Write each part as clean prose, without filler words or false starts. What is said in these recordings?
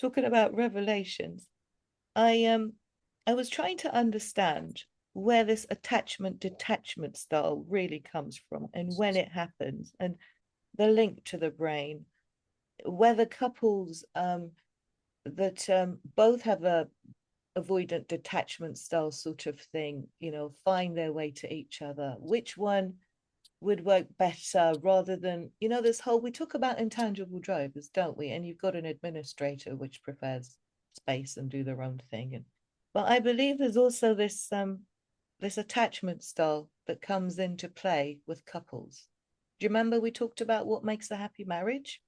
talking about revelations, I I was trying to understand where this attachment detachment style really comes from and when it happens and the link to the brain, whether couples that both have a avoidant detachment style sort of thing, find their way to each other, which one would work better rather than, this whole, we talk about intangible drivers, don't we? And you've got an administrator which prefers space and do their own thing. But I believe there's also this attachment style that comes into play with couples. Do you remember we talked about what makes a happy marriage?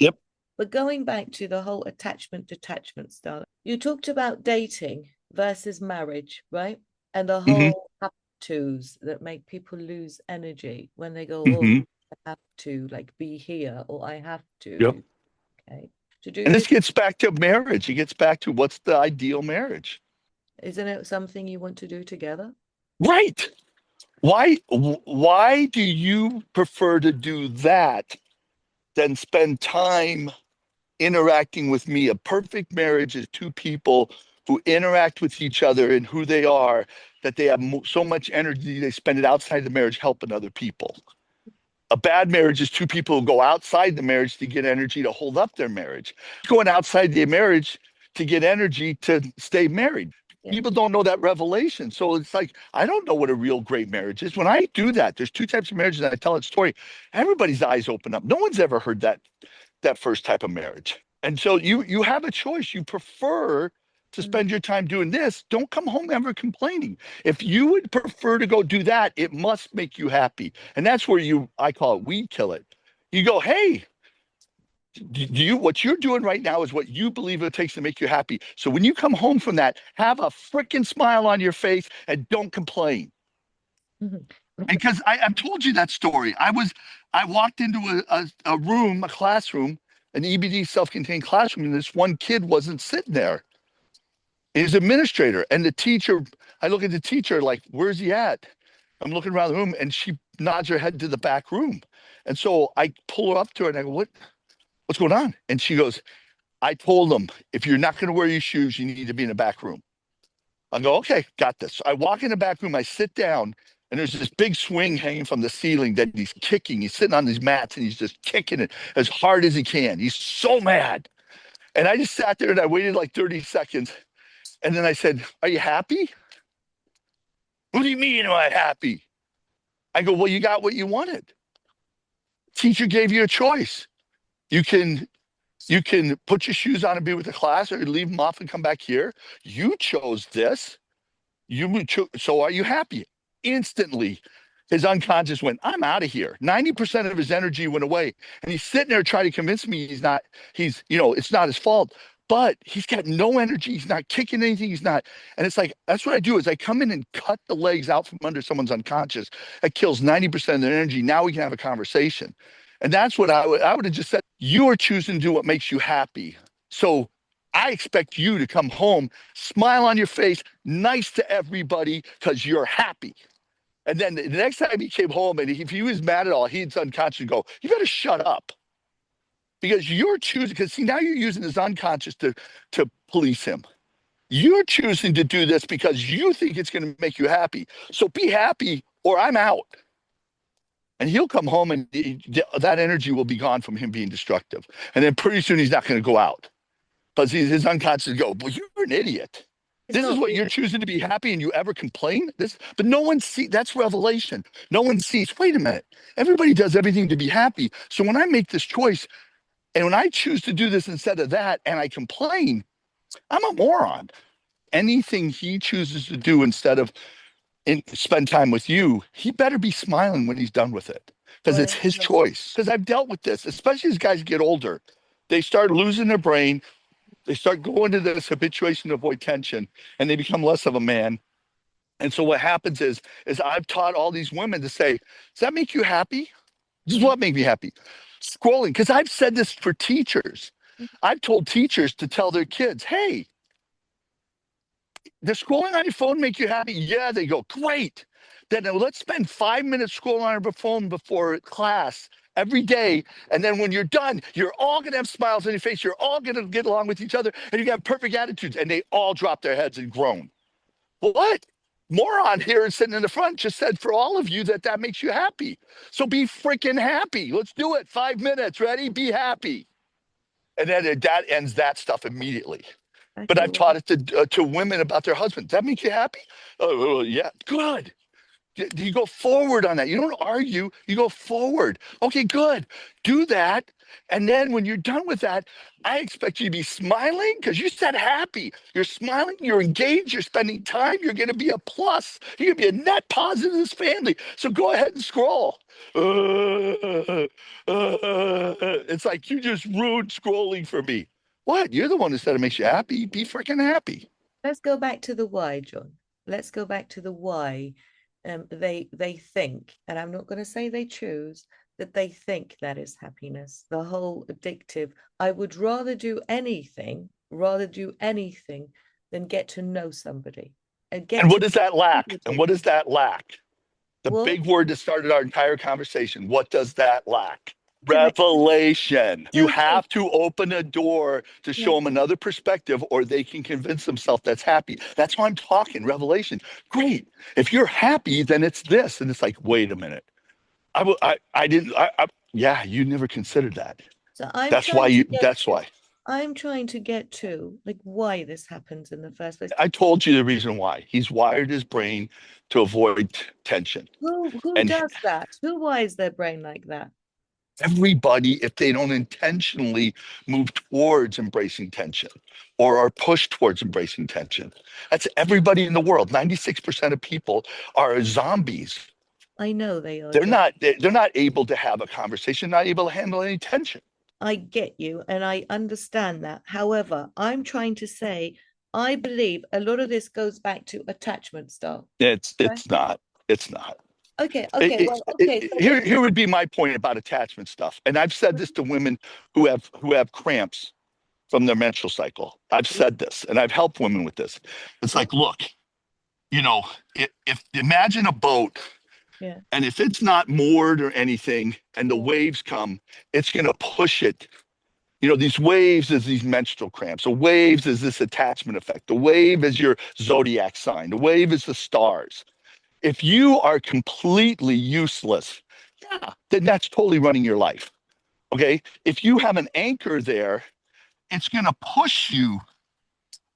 Yep. But going back to the whole attachment detachment style, you talked about dating versus marriage, right? And the Hmm. whole have tos that make people lose energy when they go, oh, Hmm. I have to like be here, or I have Yep. to, okay, to do And this this. gets back to marriage. It gets back to what's the ideal marriage. Isn't it something you want to do together? Right. Why do you prefer to do that than spend time interacting with me? A perfect marriage is two people who interact with each other and who they are, that they have so much energy, they spend it outside the marriage helping other people. A bad marriage is two people who go outside the marriage to get energy to hold up their marriage. Going outside the marriage to get energy to stay married. Yeah. People don't know that revelation. So it's like, I don't know what a real great marriage is. When I do that, there's two types of marriages that I tell that story. Everybody's eyes open up. No one's ever heard that first type of marriage. And so you have a choice. You prefer to Mm. spend your time doing this. Don't come home ever complaining. If you would prefer to go do that, it must make you happy. And that's where I call it weed kill it. You go, hey, what you're doing right now is what you believe it takes to make you happy. So when you come home from that, have a freaking smile on your face and don't complain. Mhm. Because I've told you that story. I walked into a room, a classroom, an EBD self-contained classroom, and this one kid wasn't sitting there. He's an administrator. And the teacher, I look at the teacher like, where's he at? I'm looking around the room and she nods her head to the back room. And so I pull her up to her and I go, what's going on? And she goes, I told them, if you're not going to wear your shoes, you need to be in the back room. I go, okay, got this. So I walk in the back room, I sit down, and there's this big swing hanging from the ceiling that he's kicking. He's sitting on these mats and he's just kicking it as hard as he can. He's so mad. And I just sat there and I waited like 30 seconds. And then I said, are you happy? What do you mean, am I happy? I go, well, you got what you wanted. Teacher gave you a choice. You can you can put your shoes on and be with the class, or leave them off and come back here. You chose this. So are you happy? Instantly, his unconscious went, I'm out of here. 90% of his energy went away. And he's sitting there trying to convince me it's not his fault. But he's got no energy. He's not kicking anything. He's not. And it's like, that's what I do is I come in and cut the legs out from under someone's unconscious. That kills 90% of their energy. Now we can have a conversation. And that's what I would have just said. You are choosing to do what makes you happy. So I expect you to come home, smile on your face, nice to everybody because you're happy. And then the next time he came home and if he was mad at all, he'd unconscious go, you better shut up. Because you're choosing, because see, now you're using his unconscious to police him. You're choosing to do this because you think it's going to make you happy. So be happy or I'm out. And he'll come home and that energy will be gone from him being destructive. And then pretty soon he's not going to go out. Because his unconscious go, well, you're an idiot. It's This is not what you're the choosing to be happy and you ever complain? But no one sees, that's revelation. No one sees, wait a minute, everybody does everything to be happy. So when I make this choice and when I choose to do this instead of that and I complain, I'm a moron. Anything he chooses to do instead of spend time with you, he better be smiling when he's done with it because well, it's his choice. Because I've dealt with this, especially as guys get older. They start losing their brain, they start going to this habituation to avoid tension and they become less of a man. And so what happens is I've taught all these women to say, does that make you happy? This is what makes me happy. Scrolling, because I've said this for teachers. I've told teachers to tell their kids, hey, does scrolling on your phone make you happy? Yeah, they go, great. Then let's spend 5 minutes scrolling on our phone before class every day. And then when you're done, you're all going to have smiles on your face. You're all going to get along with each other and you're going to have perfect attitudes. And they all drop their heads and groan. What? Moron here is sitting in the front just said for all of you that that makes you happy. So be freaking happy. Let's do it. 5 minutes. Ready? Be happy. And then that ends that stuff immediately. But Okay, I've well, taught it to women about their husbands. That make you happy? Oh, yeah. Good. You go forward on that. You don't argue. You go forward. Okay, good. Do that. And then when you're done with that, I expect you to be smiling because you said happy. You're smiling. You're engaged. You're spending time. You're going to be a plus. You're going to be a net positive in this family. So go ahead and scroll. It's like you just ruined scrolling for me. What? You're the one who said it makes you happy. Be freaking happy. let's go back to the why, John. Let's go back to the why. They think, and I'm not going to say they choose, that they think that is happiness. The whole addictive. I would rather do anything than get to know somebody and get And to what does that lack? And somebody. what does that lack? The Well, big word that started our entire conversation. What does that lack? correct. Revelation. You So, have to open a door to yeah. show them another perspective, or they can convince themselves that's happy. That's why I'm talking revelation. Great. If you're happy, then it's this. And it's like, wait a minute. I didn't, yeah, you never considered that. So That's why. I'm trying to get to like why this happens in the first place. I told you the reason why. He's wired his brain to avoid tension. Who And does that? Who wires their brain like that? everybody, if they don't intentionally move towards embracing tension or are pushed towards embracing tension, that's everybody in the world. 96% of people are zombies. I know they are, They're John. not, they're not able to have a conversation, not able to handle any tension. I get you and I understand that. However, I'm trying to say, I believe a lot of this goes back to attachment style. It's Okay. it's not. It's not. Okay. Well, okay. So if Here would be my point about attachment stuff. And I've said this to women who have cramps from their menstrual cycle. I've said this and I've helped women with this. It's yeah, like, look, you know, if imagine a boat yeah, and if it's not moored or anything and the yeah. waves come, it's going to push it. You know, these waves is these menstrual cramps. The waves is this attachment effect. The wave is your zodiac sign. The wave is the stars. If you are completely useless, yeah, then that's totally running your life. Okay. If you have an anchor there, it's going to push you,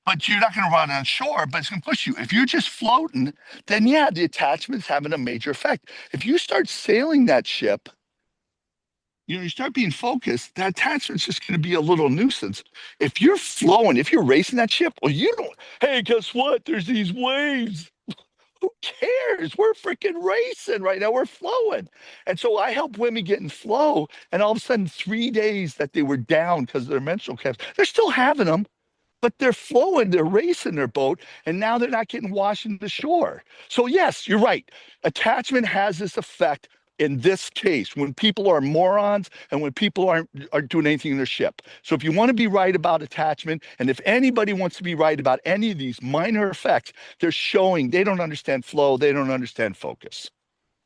but you're not going to run on shore, but it's going to push you. If you're just floating, then yeah, the attachment's having a major effect. If you start sailing that ship, you start being focused, that attachment's just going to be a little nuisance. If you're flowing, if you're racing that ship, well, you don't, hey, guess what? There's these waves. Who cares? We're freaking racing right now. We're flowing. And so I help women get in flow. And all of a sudden, 3 days that they were down because of their menstrual cramps, they're still having them, but they're flowing, they're racing their boat, and now they're not getting washed into shore. So, yes, you're right. Attachment has this effect in this case when people are morons and when people aren't doing anything in their ship. So, if you want to be right about attachment, and if anybody wants to be right about any of these minor effects, they're showing they don't understand flow, they don't understand focus.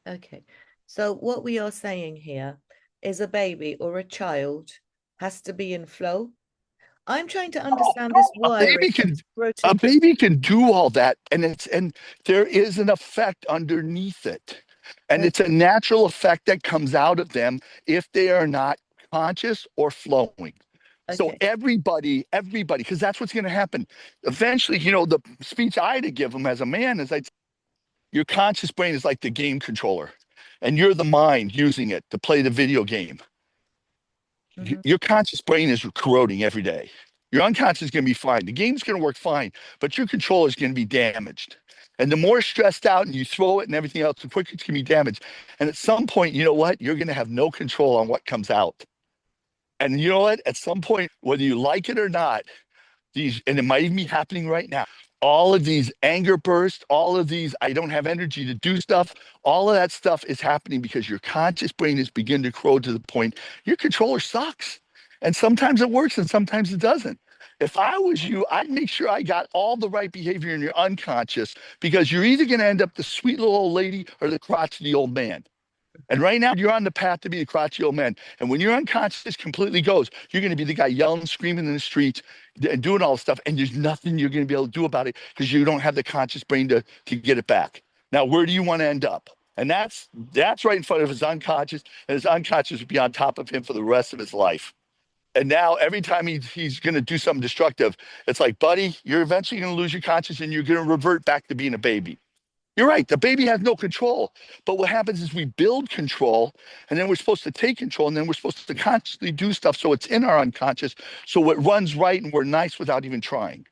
Okay. So what we are saying here is a baby or a child has to be in flow. I'm trying to Oh, understand no, this wiring of a protein. baby can do all that, and there is an effect underneath it, and Okay. it's a natural effect that comes out of them if they are not conscious or flowing. So Okay. everybody, because that's what's going to happen. Eventually, the speech I had to give them as a man is your conscious brain is like the game controller, and you're the mind using it to play the video game. Mhm. Your conscious brain is corroding every day. Your unconscious is going to be fine. The game's going to work fine, but your controller is going to be damaged. And the more stressed out and you throw it and everything else, the quicker it's going to be damaged. And at some point, you know what? You're going to have no control on what comes out. And you know what? At some point, whether you like it or not, and it might even be happening right now, all of these anger bursts, all of these I don't have energy to do stuff, all of that stuff is happening because your conscious brain is beginning to corrode to the point your controller sucks. And sometimes it works and sometimes it doesn't. If I was you, I'd make sure I got all the right behavior in your unconscious, because you're either going to end up the sweet little old lady or the crotchety old man. And right now, you're on the path to be a crotchety old man. And when your unconscious completely goes, you're going to be the guy yelling, screaming in the street, and doing all this stuff. And there's nothing you're going to be able to do about it because you don't have the conscious brain to get it back. Now, where do you want to end up? And that's right in front of his unconscious, and his unconscious will be on top of him for the rest of his life. And now every time he's going to do something destructive, it's like, buddy, you're eventually going to lose your conscience and you're going to revert back to being a baby. You're right. The baby has no control. But what happens is we build control, and then we're supposed to take control, and then we're supposed to consciously do stuff so it's in our unconscious, so it runs right and we're nice without even trying.